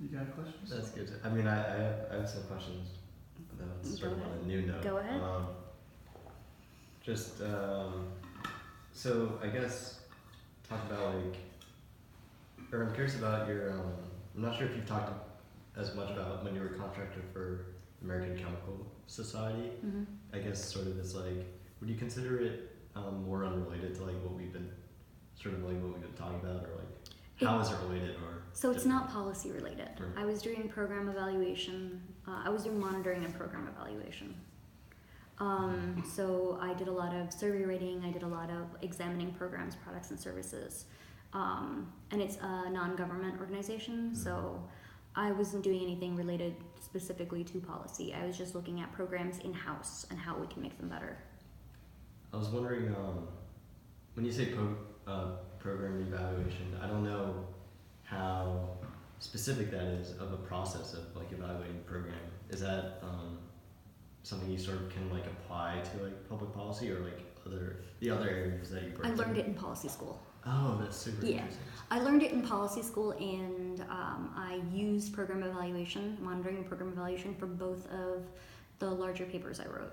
You got questions? That's good. I mean, I have some questions. That's sort of on a new note. Go ahead. So I guess talk about or I'm curious about your. I'm not sure if you've talked as much about when you were a contractor for American Chemical Society. I guess sort of this would you consider it more unrelated to what we've been talking about, or how is it related, or? So it's not policy related. Right. I was doing program evaluation. I was doing monitoring and program evaluation. So I did a lot of survey rating. I did a lot of examining programs, products, and services. And it's a non-government organization, so I wasn't doing anything related specifically to policy. I was just looking at programs in-house and how we can make them better. I was wondering, when you say program evaluation, I don't know how specific that is of a process of evaluating a program. Is that something you sort of can apply to public policy, or the other areas that you worked in? I learned it in policy school. Oh, that's super interesting. I learned it in policy school, and I used program evaluation, monitoring and program evaluation, for both of the larger papers I wrote.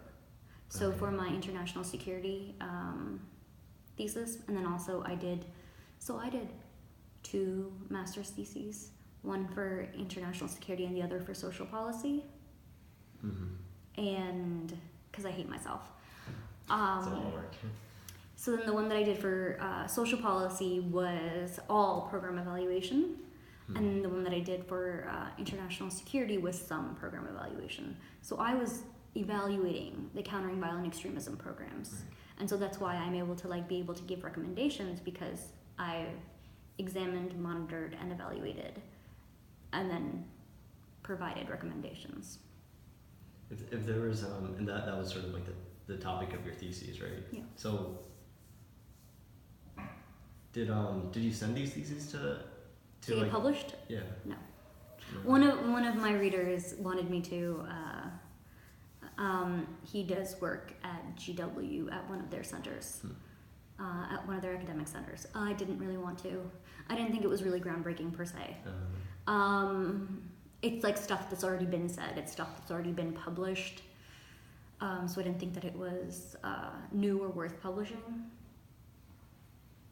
So for my international security thesis, and then also I did 2 master's theses, one for international security and the other for social policy. And because I hate myself. It's a lot of work. So then the one that I did for social policy was all program evaluation. And the one that I did for international security was some program evaluation. So I was evaluating the countering violent extremism programs. Right. And so that's why I'm able to be able to give recommendations, because I've examined, monitored, and evaluated, and then provided recommendations. If there was, and that was sort of the topic of your thesis, right? Yeah. So did you send these theses to get published? Yeah. No. One of my readers wanted me to. He does work at GW at one of their centers, at one of their academic centers. I didn't really want to. I didn't think it was really groundbreaking per se. It's stuff that's already been said. It's stuff that's already been published. So I didn't think that it was new or worth publishing.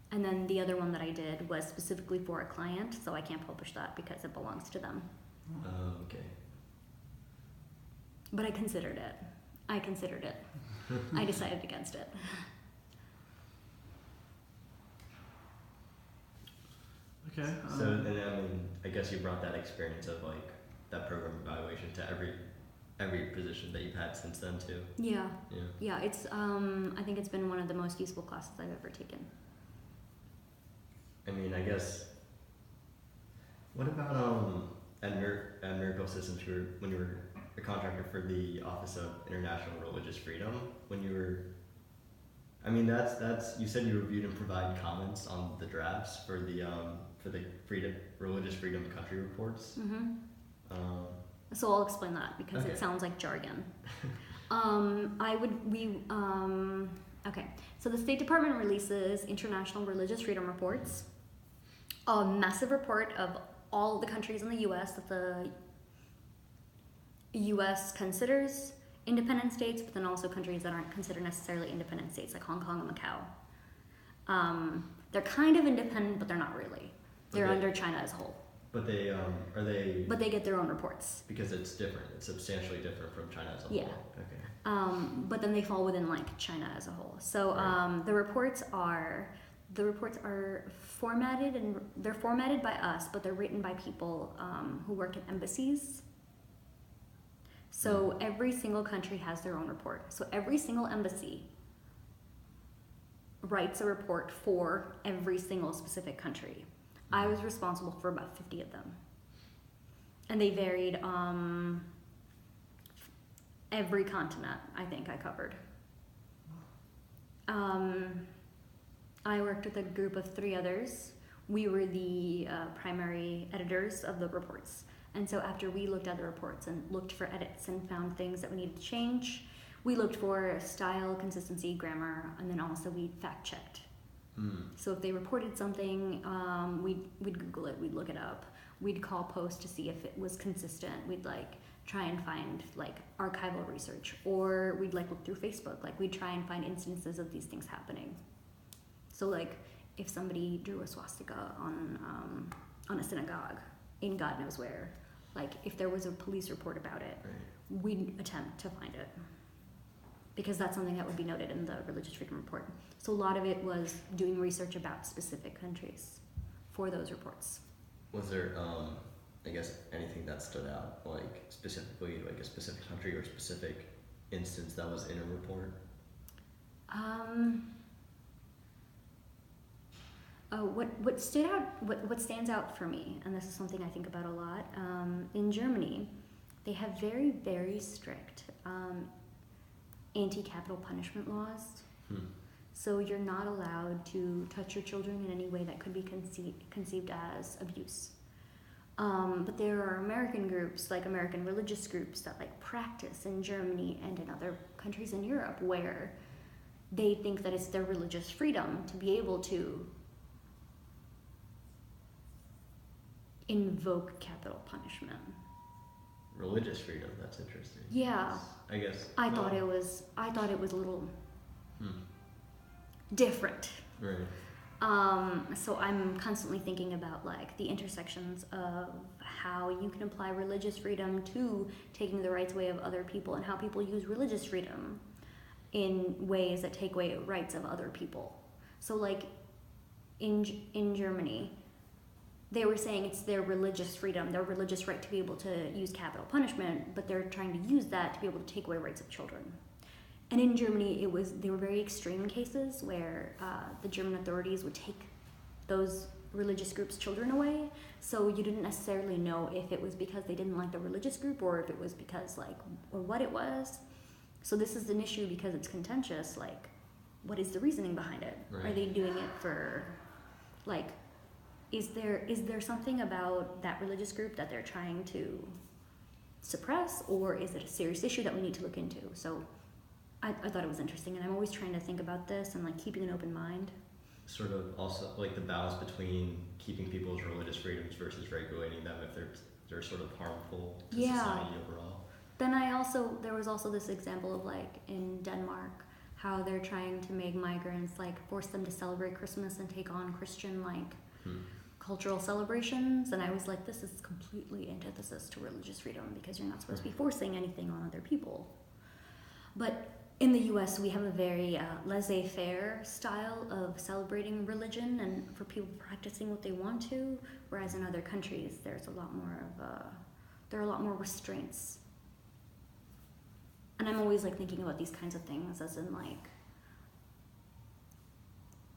And then the other one that I did was specifically for a client, so I can't publish that because it belongs to them. Okay. But I considered it. I decided against it. Okay. So then, I guess you brought that experience of that program evaluation to every position that you've had since then too. Yeah. Yeah. Yeah, it's I think it's been one of the most useful classes I've ever taken. I mean, I guess. What about at Miracle Systems, when you were a contractor for the Office of International Religious Freedom, when you were. I mean, that's you said you reviewed and provide comments on the drafts for the religious freedom country reports. Mm-hmm. So I'll explain that because Okay. it sounds like jargon. Okay. So the State Department releases international religious freedom reports, a massive report of all the countries in the U.S. that the U.S. considers independent states, but then also countries that aren't considered necessarily independent states, like Hong Kong and Macau. They're kind of independent, but they're not really. They're under China as a whole. But they are they. But they get their own reports. Because it's different. It's substantially different from China as a whole. Yeah. Okay. But then they fall within like China as a whole. So Right. the reports are formatted, and they're formatted by us, but they're written by people who work at embassies. So every single country has their own report. So every single embassy writes a report for every single specific country. I was responsible for about 50 of them. And they varied every continent, I think I covered. I worked with a group of 3 others. We were the primary editors of the reports. And so after we looked at the reports and looked for edits and found things that we needed to change, we looked for style, consistency, grammar, and then also we fact-checked. So if they reported something, we'd Google it, we'd look it up, we'd call post to see if it was consistent, we'd like try and find like archival research, or we'd like look through Facebook, like we'd try and find instances of these things happening. So like if somebody drew a swastika on a synagogue in God knows where, like if there was a police report about it, Right. we'd attempt to find it, because that's something that would be noted in the Religious Freedom Report. So a lot of it was doing research about specific countries for those reports. Was there, I guess, anything that stood out, like specifically, like a specific country or specific instance that was in a report? What stood out, what stands out for me, and this is something I think about a lot, in Germany, they have very, very strict anti-capital punishment laws. So you're not allowed to touch your children in any way that could be conceived as abuse. But there are American groups, like American religious groups, that like practice in Germany and in other countries in Europe where they think that it's their religious freedom to be able to invoke capital punishment. Religious freedom, that's interesting. Yeah. I guess. I thought it was a little different. Right. So I'm constantly thinking about like the intersections of how you can apply religious freedom to taking the rights away of other people, and how people use religious freedom in ways that take away rights of other people. So like in Germany, they were saying it's their religious freedom, their religious right to be able to use capital punishment, but they're trying to use that to be able to take away rights of children. And in Germany, they were very extreme cases where the German authorities would take those religious groups' children away. So you didn't necessarily know if it was because they didn't like the religious group, or if it was because or what it was. So this is an issue because it's contentious. Like, what is the reasoning behind it? Right. Are they doing it for, like, is there something about that religious group that they're trying to suppress, or is it a serious issue that we need to look into? So I thought it was interesting, and I'm always trying to think about this and like keeping an open mind. Sort of also like the balance between keeping people's religious freedoms versus regulating them if they're sort of harmful to society overall. Then there was also this example of like in Denmark, how they're trying to make migrants, like force them to celebrate Christmas and take on Christian cultural celebrations. And I was like, this is completely antithesis to religious freedom, because you're not supposed to be forcing anything on other people. But in the US, we have a very laissez-faire style of celebrating religion and for people practicing what they want to, whereas in other countries, there's a lot more of there are a lot more restraints. And I'm always like thinking about these kinds of things as in like,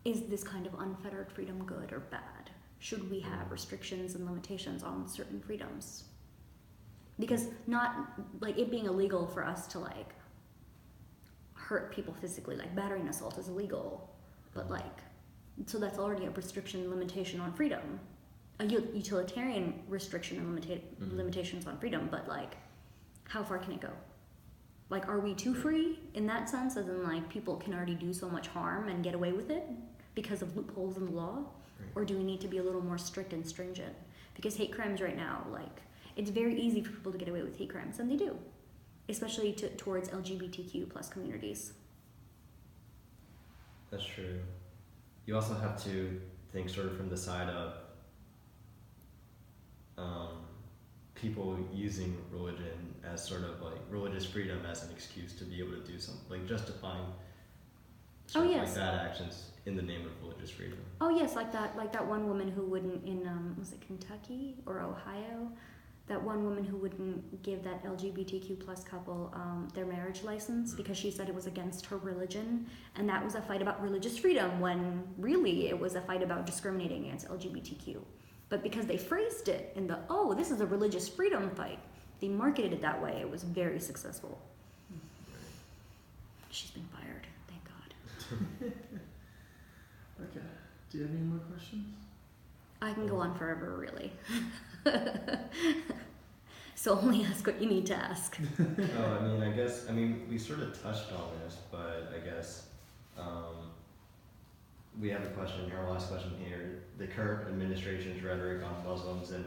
is this kind of unfettered freedom good or bad? Should we have restrictions and limitations on certain freedoms? Because not like it being illegal for us to like hurt people physically, like battering assault is illegal, but like, so that's already a restriction and limitation on freedom. A utilitarian restriction and limitations on freedom, but like, how far can it go? Like, are we too free in that sense, as in like people can already do so much harm and get away with it because of loopholes in the law? Right. Or do we need to be a little more strict and stringent? Because hate crimes right now, like, it's very easy for people to get away with hate crimes, and they do, especially towards LGBTQ plus communities. That's true. You also have to think sort of from the side of people using religion as sort of like religious freedom as an excuse to be able to do something, like justifying sort of like bad actions in the name of religious freedom. Oh yes, like that one woman who wouldn't in was it Kentucky or Ohio? That one woman who wouldn't give that LGBTQ plus couple their marriage license because she said it was against her religion, and that was a fight about religious freedom when really it was a fight about discriminating against LGBTQ. But because they phrased it in the, oh, this is a religious freedom fight, they marketed it that way. It was very successful. She's been fired, thank God. Okay. Do you have any more questions? I can go on forever, really. So only ask what you need to ask. We sort of touched on this, but I guess we have a question here, our last question here. The current administration's rhetoric on Muslims and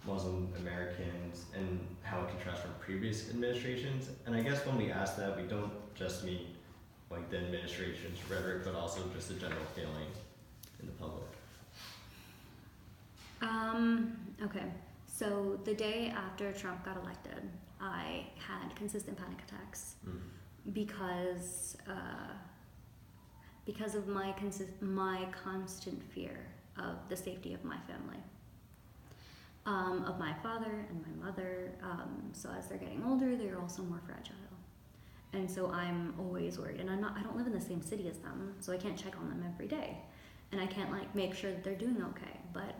Muslim Americans and how it contrasts from previous administrations. And I guess when we ask that, we don't just mean like the administration's rhetoric, but also just the general feeling in the public. Okay. So the day after Trump got elected, I had consistent panic attacks because of my constant fear of the safety of my family, of my father and my mother. So as they're getting older, they're also more fragile, and so I'm always worried. And I don't live in the same city as them, so I can't check on them every day, and I can't like make sure that they're doing okay. But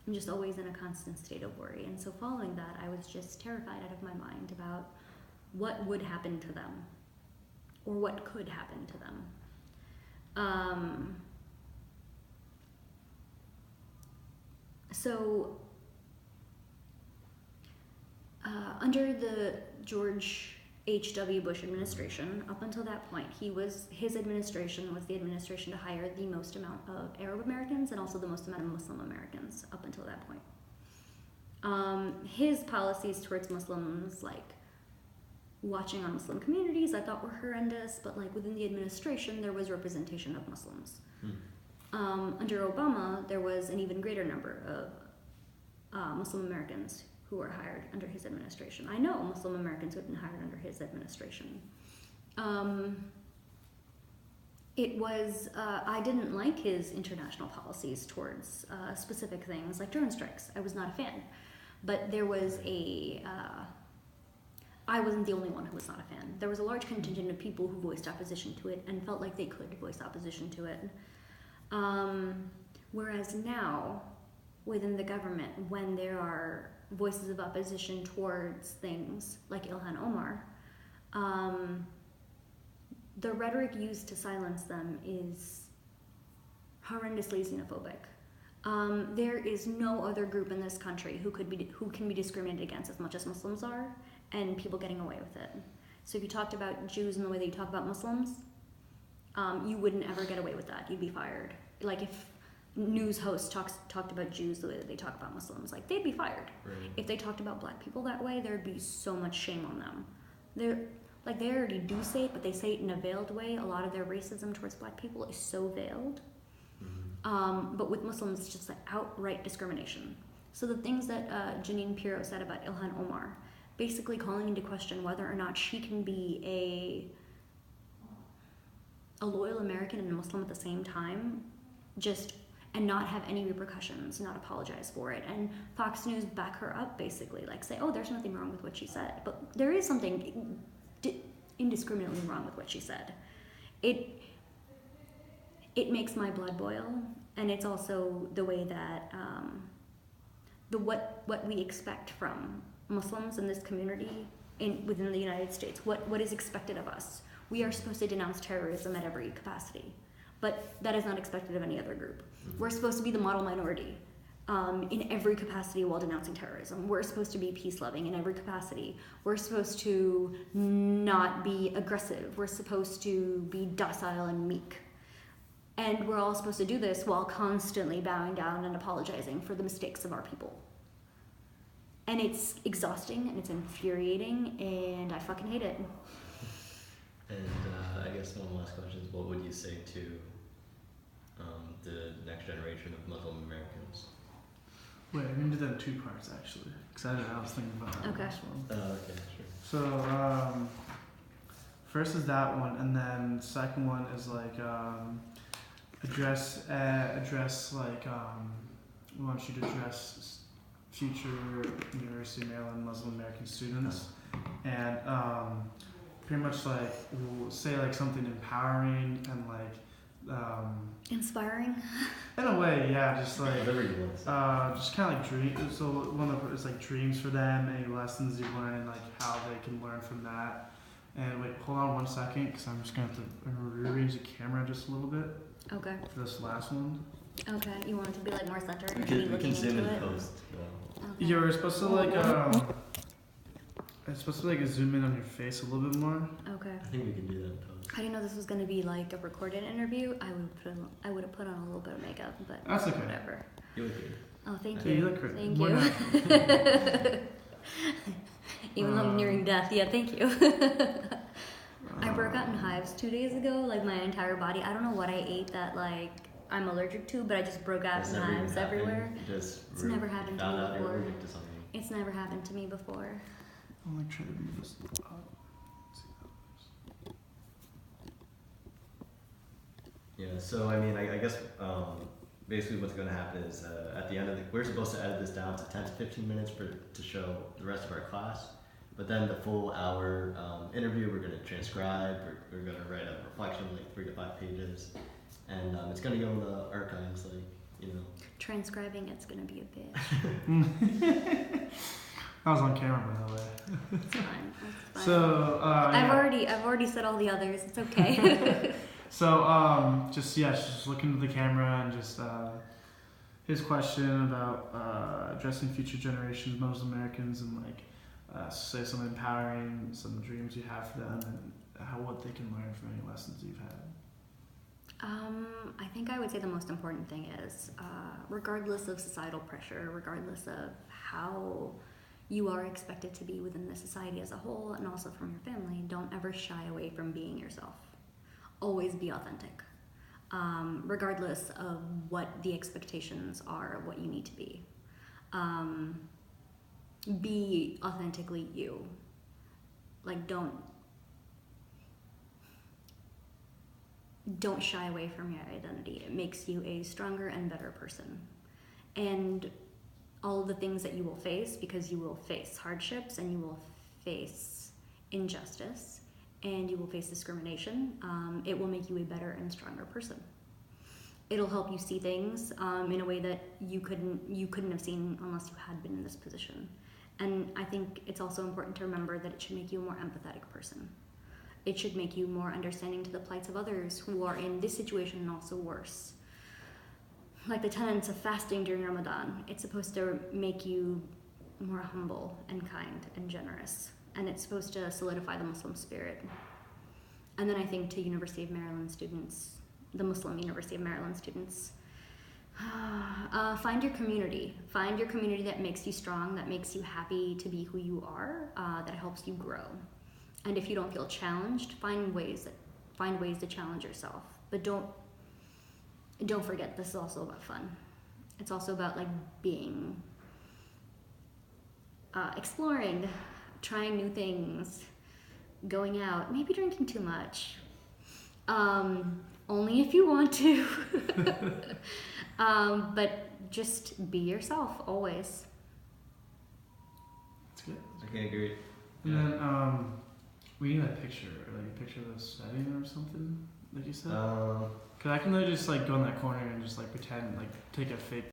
I'm just always in a constant state of worry. And so following that, I was just terrified out of my mind about what would happen to them or what could happen to them. Under the George H.W. Bush administration, up until that point, his administration was the administration to hire the most amount of Arab Americans and also the most amount of Muslim Americans up until that point. His policies towards Muslims, like watching on Muslim communities, I thought were horrendous, but like within the administration, there was representation of Muslims. Under Obama, there was an even greater number of Muslim Americans who were hired under his administration. I know Muslim Americans who had been hired under his administration. I didn't like his international policies towards specific things like drone strikes. I was not a fan. But there was I wasn't the only one who was not a fan. There was a large contingent of people who voiced opposition to it and felt like they could voice opposition to it. Whereas now, within the government, when there are voices of opposition towards things like Ilhan Omar, the rhetoric used to silence them is horrendously xenophobic. There is no other group in this country who can be discriminated against as much as Muslims are, and people getting away with it. So if you talked about Jews in the way that you talk about Muslims, you wouldn't ever get away with that. You'd be fired. Like if news hosts talked about Jews the way that they talk about Muslims, like they'd be fired. Right. If they talked about black people that way, there'd be so much shame on them. They already do say it, but they say it in a veiled way. A lot of their racism towards black people is so veiled. But with Muslims, it's just like outright discrimination. So the things that Janine Pirro said about Ilhan Omar, basically calling into question whether or not she can be a loyal American and a Muslim at the same time, and not have any repercussions, not apologize for it. And Fox News back her up, basically, like say, oh, there's nothing wrong with what she said. But there is something indiscriminately wrong with what she said. It makes my blood boil, and it's also the way that what we expect from Muslims in this community within the United States. What is expected of us? We are supposed to denounce terrorism at every capacity, but that is not expected of any other group. We're supposed to be the model minority in every capacity while denouncing terrorism. We're supposed to be peace-loving in every capacity. We're supposed to not be aggressive. We're supposed to be docile and meek. And we're all supposed to do this while constantly bowing down and apologizing for the mistakes of our people. And it's exhausting and it's infuriating, and I fucking hate it. And I guess one last question is, what would you say to the next generation of Muslim Americans? Wait, I'm gonna do that in 2 parts actually, because I was thinking about that last one. Okay, sure. So first is that one, and then second one is like address like we want you to address future University of Maryland Muslim American students, and pretty much like we'll say like something empowering and like inspiring. In a way, yeah, just like whatever you want. just kind of like dreams. So one of it's like dreams for them, any lessons you've learned, like how they can learn from that. And wait, hold on 1 second, because I'm just gonna have to rearrange the camera just a little bit Okay. for this last one. Okay. You want it to be like more centered We and be can looking zoom into in it. post. Okay. You're supposed to like it's supposed to like zoom in on your face a little bit more. Okay. I think we can do that in post. I didn't know this was going to be like a recorded interview. I would have put on a little bit of makeup, but That's okay. whatever. You look good. Oh, thank Yeah, you. you look great. Thank More you. natural. Even though I'm nearing death, yeah, thank you. I broke out in hives 2 days ago, like my entire body. I don't know what I ate that like I'm allergic to, but I just broke out It's in never even hives happened. everywhere. You just It's never happened to found me out you're before. allergic to something. It's never happened to me before. I'll like try to move this up. Yeah, so I mean, I guess basically what's going to happen is at the end of we're supposed to edit this down to 10 to 15 minutes to show the rest of our class. But then the full hour interview, we're going to transcribe, we're going to write a reflection, like 3 to 5 pages. And it's going to go in the archives, like, you know. Transcribing, it's gonna be a bitch. That was on camera, by the way. It's fine. It's fine. So I've yeah. already said all the others. It's okay. So just look into the camera and just his question about addressing future generations of Muslim Americans and like say some empowering, some dreams you have for them and what they can learn from any lessons you've had. I think I would say the most important thing is, regardless of societal pressure, regardless of how you are expected to be within the society as a whole and also from your family, don't ever shy away from being yourself. Always be authentic. Regardless of what the expectations are of what you need to be. Be authentically you. Like, don't shy away from your identity. It makes you a stronger and better person. And all of the things that you will face, because you will face hardships and you will face injustice and you will face discrimination, it will make you a better and stronger person. It'll help you see things in a way that you couldn't have seen unless you had been in this position. And I think it's also important to remember that it should make you a more empathetic person. It should make you more understanding to the plights of others who are in this situation and also worse. Like the tenets of fasting during Ramadan, it's supposed to make you more humble and kind and generous. And it's supposed to solidify the Muslim spirit. And then I think to University of Maryland students, the Muslim University of Maryland students, find your community. Find your community that makes you strong, that makes you happy to be who you are, that helps you grow. And if you don't feel challenged, find ways to challenge yourself. But don't forget, this is also about fun. It's also about like being, exploring, trying new things, going out, maybe drinking too much. Only if you want to. But just be yourself always. That's good. Okay, great. And then, we need a picture, or like a picture of us setting or something, like you said. Cause I can literally just like go in that corner and just like pretend, like take a fake